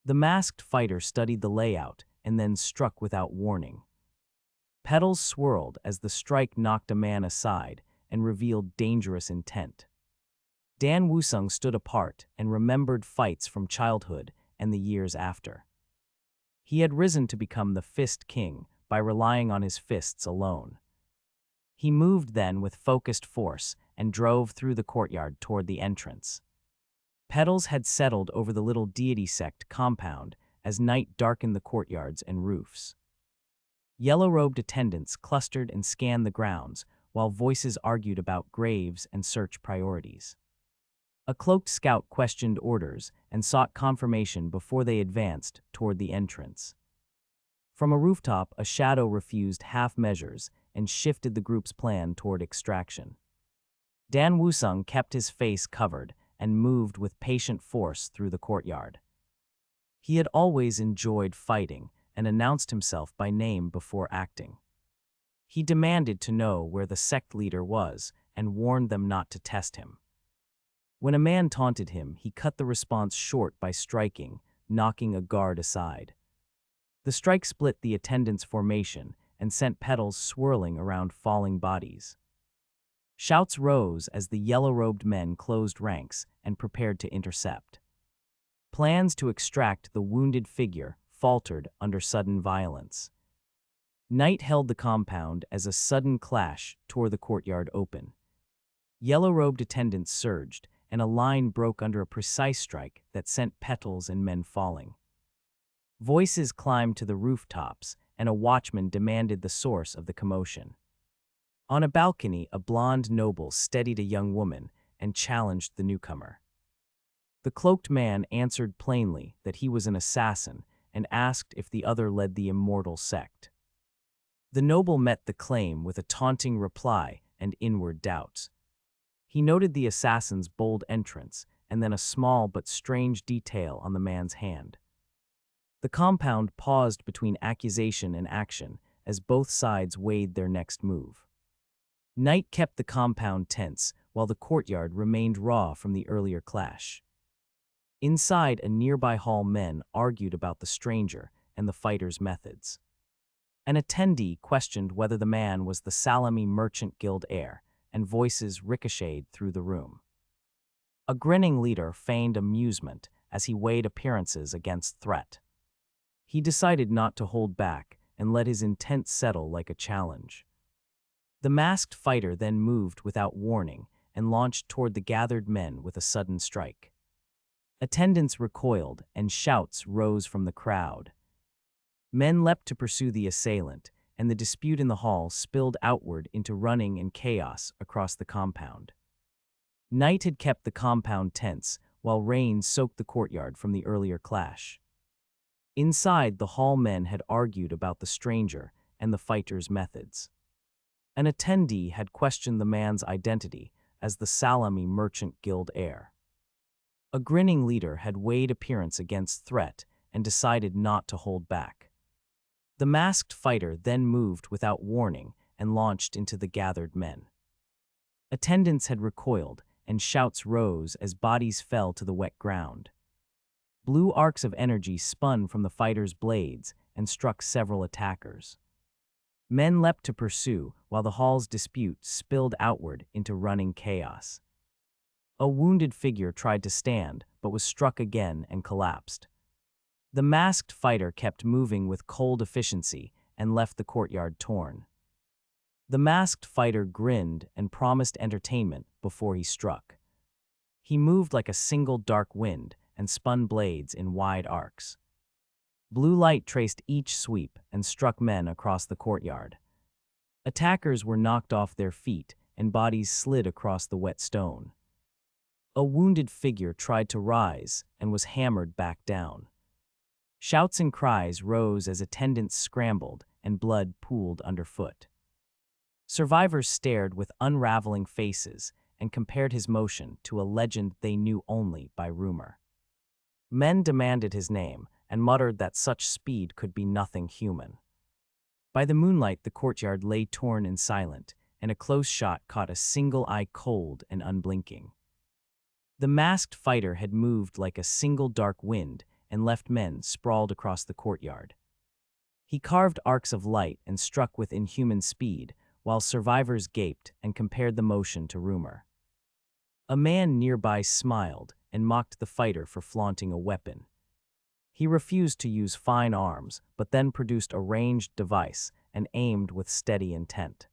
The masked fighter studied the layout and then struck without warning. Petals swirled as the strike knocked a man aside and revealed dangerous intent. Dan Wusung stood apart and remembered fights from childhood and the years after. He had risen to become the Fist King by relying on his fists alone. He moved then with focused force and drove through the courtyard toward the entrance. Petals had settled over the little deity sect compound as night darkened the courtyards and roofs. Yellow-robed attendants clustered and scanned the grounds, while voices argued about graves and search priorities. A cloaked scout questioned orders and sought confirmation before they advanced toward the entrance. From a rooftop, a shadow refused half measures and shifted the group's plan toward extraction. Dan Wusung kept his face covered and moved with patient force through the courtyard. He had always enjoyed fighting and announced himself by name before acting. He demanded to know where the sect leader was and warned them not to test him. When a man taunted him, he cut the response short by striking, knocking a guard aside. The strike split the attendants' formation and sent petals swirling around falling bodies. Shouts rose as the yellow-robed men closed ranks and prepared to intercept. Plans to extract the wounded figure faltered under sudden violence. Night held the compound as a sudden clash tore the courtyard open. Yellow-robed attendants surged, and a line broke under a precise strike that sent petals and men falling. Voices climbed to the rooftops, and a watchman demanded the source of the commotion. On a balcony, a blonde noble steadied a young woman and challenged the newcomer. The cloaked man answered plainly that he was an assassin and asked if the other led the immortal sect. The noble met the claim with a taunting reply and inward doubts. He noted the assassin's bold entrance and then a small but strange detail on the man's hand. The compound paused between accusation and action as both sides weighed their next move. Night kept the compound tense while the courtyard remained raw from the earlier clash. Inside a nearby hall, men argued about the stranger and the fighter's methods. An attendee questioned whether the man was the Salami Merchant Guild heir, and voices ricocheted through the room. A grinning leader feigned amusement as he weighed appearances against threat. He decided not to hold back and let his intent settle like a challenge. The masked fighter then moved without warning and launched toward the gathered men with a sudden strike. Attendants recoiled and shouts rose from the crowd. Men leapt to pursue the assailant, and the dispute in the hall spilled outward into running and chaos across the compound. Night had kept the compound tense, while rain soaked the courtyard from the earlier clash. Inside, the hall men had argued about the stranger and the fighter's methods. An attendee had questioned the man's identity as the Salami Merchant Guild heir. A grinning leader had weighed appearance against threat and decided not to hold back. The masked fighter then moved without warning and launched into the gathered men. Attendants had recoiled, and shouts rose as bodies fell to the wet ground. Blue arcs of energy spun from the fighter's blades and struck several attackers. Men leapt to pursue, while the hall's dispute spilled outward into running chaos. A wounded figure tried to stand, but was struck again and collapsed. The masked fighter kept moving with cold efficiency and left the courtyard torn. The masked fighter grinned and promised entertainment before he struck. He moved like a single dark wind and spun blades in wide arcs. Blue light traced each sweep and struck men across the courtyard. Attackers were knocked off their feet and bodies slid across the wet stone. A wounded figure tried to rise and was hammered back down. Shouts and cries rose as attendants scrambled and blood pooled underfoot. Survivors stared with unraveling faces and compared his motion to a legend they knew only by rumor. Men demanded his name and muttered that such speed could be nothing human. By the moonlight, the courtyard lay torn and silent, and a close shot caught a single eye cold and unblinking. The masked fighter had moved like a single dark wind and left men sprawled across the courtyard. He carved arcs of light and struck with inhuman speed, while survivors gaped and compared the motion to rumor. A man nearby smiled and mocked the fighter for flaunting a weapon. He refused to use fine arms, but then produced a ranged device and aimed with steady intent.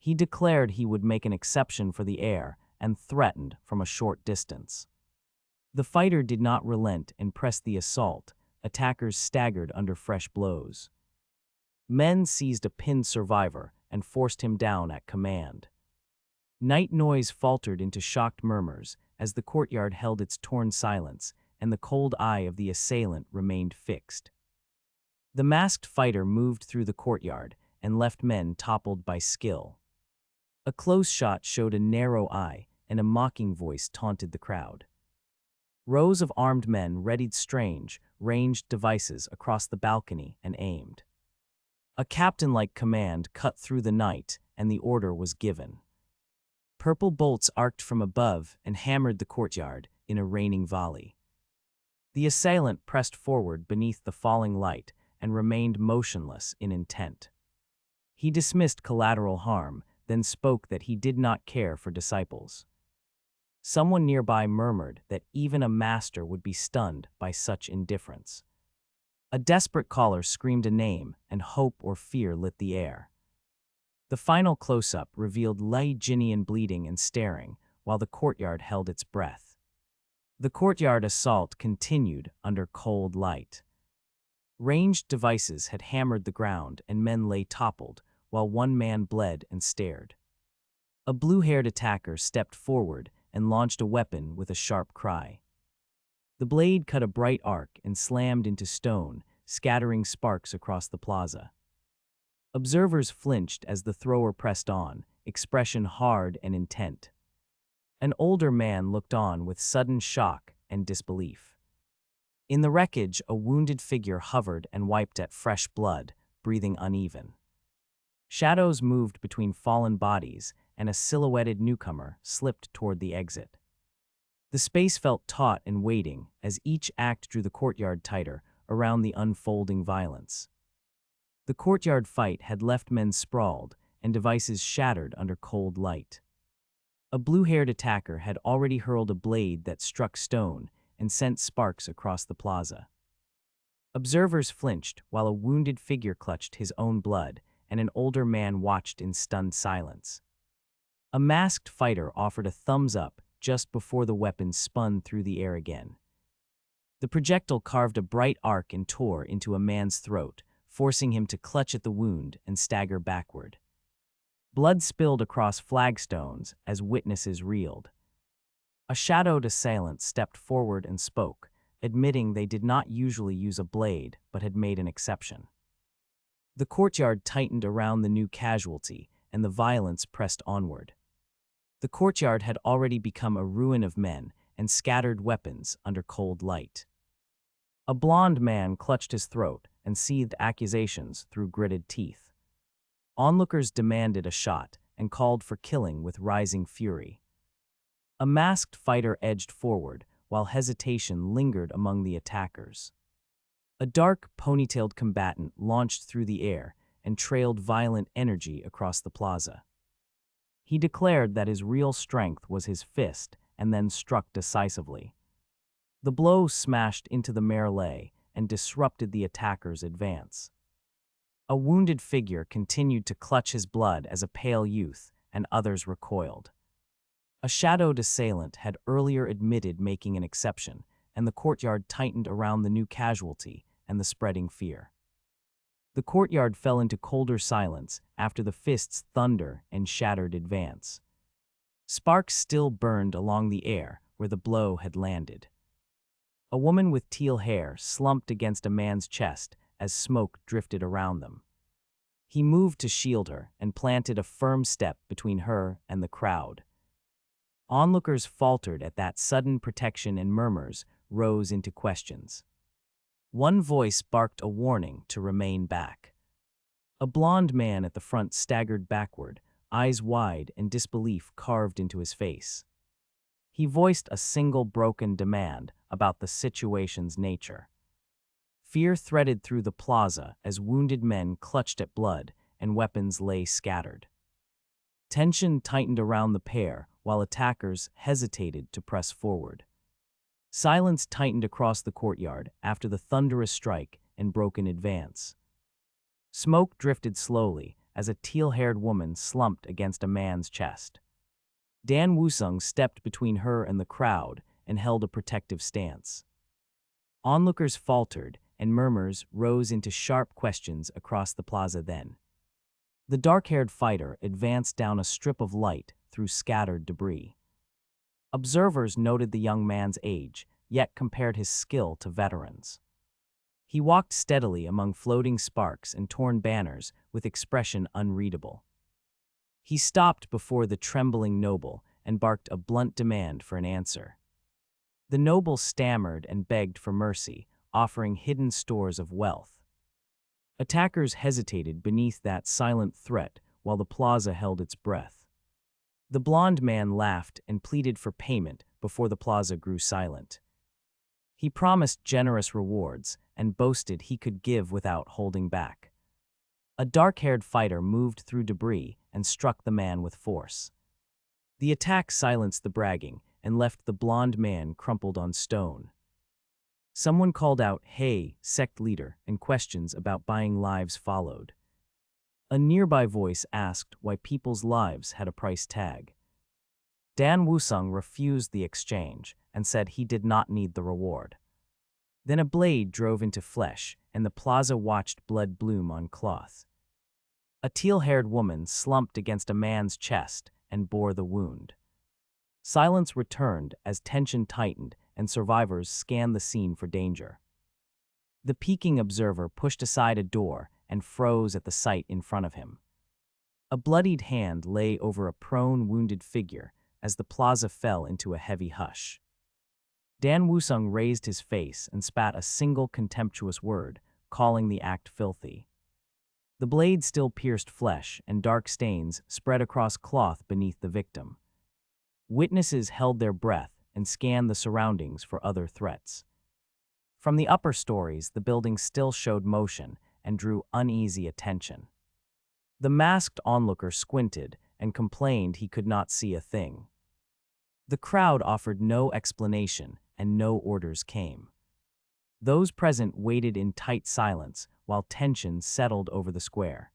He declared he would make an exception for the air and threatened from a short distance. The fighter did not relent and pressed the assault. Attackers staggered under fresh blows. Men seized a pinned survivor and forced him down at command. Night noise faltered into shocked murmurs as the courtyard held its torn silence, and the cold eye of the assailant remained fixed. The masked fighter moved through the courtyard and left men toppled by skill. A close shot showed a narrow eye, and a mocking voice taunted the crowd. Rows of armed men readied strange, ranged devices across the balcony and aimed. A captain-like command cut through the night, and the order was given. Purple bolts arced from above and hammered the courtyard in a raining volley. The assailant pressed forward beneath the falling light and remained motionless in intent. He dismissed collateral harm, then spoke that he did not care for disciples. Someone nearby murmured that even a master would be stunned by such indifference. A desperate caller screamed a name, and hope or fear lit the air. The final close-up revealed Lei Jinian bleeding and staring, while the courtyard held its breath. The courtyard assault continued under cold light. Ranged devices had hammered the ground, and men lay toppled, while one man bled and stared. A blue-haired attacker stepped forward and launched a weapon with a sharp cry. The blade cut a bright arc and slammed into stone, scattering sparks across the plaza. Observers flinched as the thrower pressed on, expression hard and intent. An older man looked on with sudden shock and disbelief. In the wreckage, a wounded figure hovered and wiped at fresh blood, breathing uneven. Shadows moved between fallen bodies, and a silhouetted newcomer slipped toward the exit. The space felt taut and waiting as each act drew the courtyard tighter around the unfolding violence. The courtyard fight had left men sprawled and devices shattered under cold light. A blue-haired attacker had already hurled a blade that struck stone and sent sparks across the plaza. Observers flinched while a wounded figure clutched his own blood, and an older man watched in stunned silence. A masked fighter offered a thumbs up just before the weapon spun through the air again. The projectile carved a bright arc and tore into a man's throat, forcing him to clutch at the wound and stagger backward. Blood spilled across flagstones as witnesses reeled. A shadowed assailant stepped forward and spoke, admitting they did not usually use a blade but had made an exception. The courtyard tightened around the new casualty, and the violence pressed onward. The courtyard had already become a ruin of men and scattered weapons under cold light. A blond man clutched his throat and seethed accusations through gritted teeth. Onlookers demanded a shot and called for killing with rising fury. A masked fighter edged forward, while hesitation lingered among the attackers. A dark, ponytailed combatant launched through the air and trailed violent energy across the plaza. He declared that his real strength was his fist and then struck decisively. The blow smashed into the melee and disrupted the attacker's advance. A wounded figure continued to clutch his blood as a pale youth, and others recoiled. A shadowed assailant had earlier admitted making an exception, and the courtyard tightened around the new casualty and the spreading fear. The courtyard fell into colder silence after the fist's thunder and shattered advance. Sparks still burned along the air where the blow had landed. A woman with teal hair slumped against a man's chest as smoke drifted around them. He moved to shield her and planted a firm step between her and the crowd. Onlookers faltered at that sudden protection, and murmurs rose into questions. One voice barked a warning to remain back. A blond man at the front staggered backward, eyes wide and disbelief carved into his face. He voiced a single broken demand about the situation's nature. Fear threaded through the plaza as wounded men clutched at blood and weapons lay scattered. Tension tightened around the pair while attackers hesitated to press forward. Silence tightened across the courtyard after the thunderous strike and broken advance. Smoke drifted slowly as a teal-haired woman slumped against a man's chest. Dan Wusung stepped between her and the crowd and held a protective stance. Onlookers faltered, and murmurs rose into sharp questions across the plaza then. The dark-haired fighter advanced down a strip of light through scattered debris. Observers noted the young man's age, yet compared his skill to veterans. He walked steadily among floating sparks and torn banners with expression unreadable. He stopped before the trembling noble and barked a blunt demand for an answer. The noble stammered and begged for mercy, offering hidden stores of wealth. Attackers hesitated beneath that silent threat while the plaza held its breath. The blond man laughed and pleaded for payment before the plaza grew silent. He promised generous rewards and boasted he could give without holding back. A dark-haired fighter moved through debris and struck the man with force. The attack silenced the bragging and left the blond man crumpled on stone. Someone called out, "Hey, sect leader," and questions about buying lives followed. A nearby voice asked why people's lives had a price tag. Dan Wusung refused the exchange and said he did not need the reward. Then a blade drove into flesh, and the plaza watched blood bloom on cloth. A teal-haired woman slumped against a man's chest and bore the wound. Silence returned as tension tightened and survivors scanned the scene for danger. The peeking observer pushed aside a door and froze at the sight in front of him. A bloodied hand lay over a prone, wounded figure as the plaza fell into a heavy hush. Dan Wusung raised his face and spat a single contemptuous word, calling the act filthy. The blade still pierced flesh, and dark stains spread across cloth beneath the victim. Witnesses held their breath and scanned the surroundings for other threats. From the upper stories, the building still showed motion and drew uneasy attention. The masked onlooker squinted and complained he could not see a thing. The crowd offered no explanation, and no orders came. Those present waited in tight silence while tension settled over the square.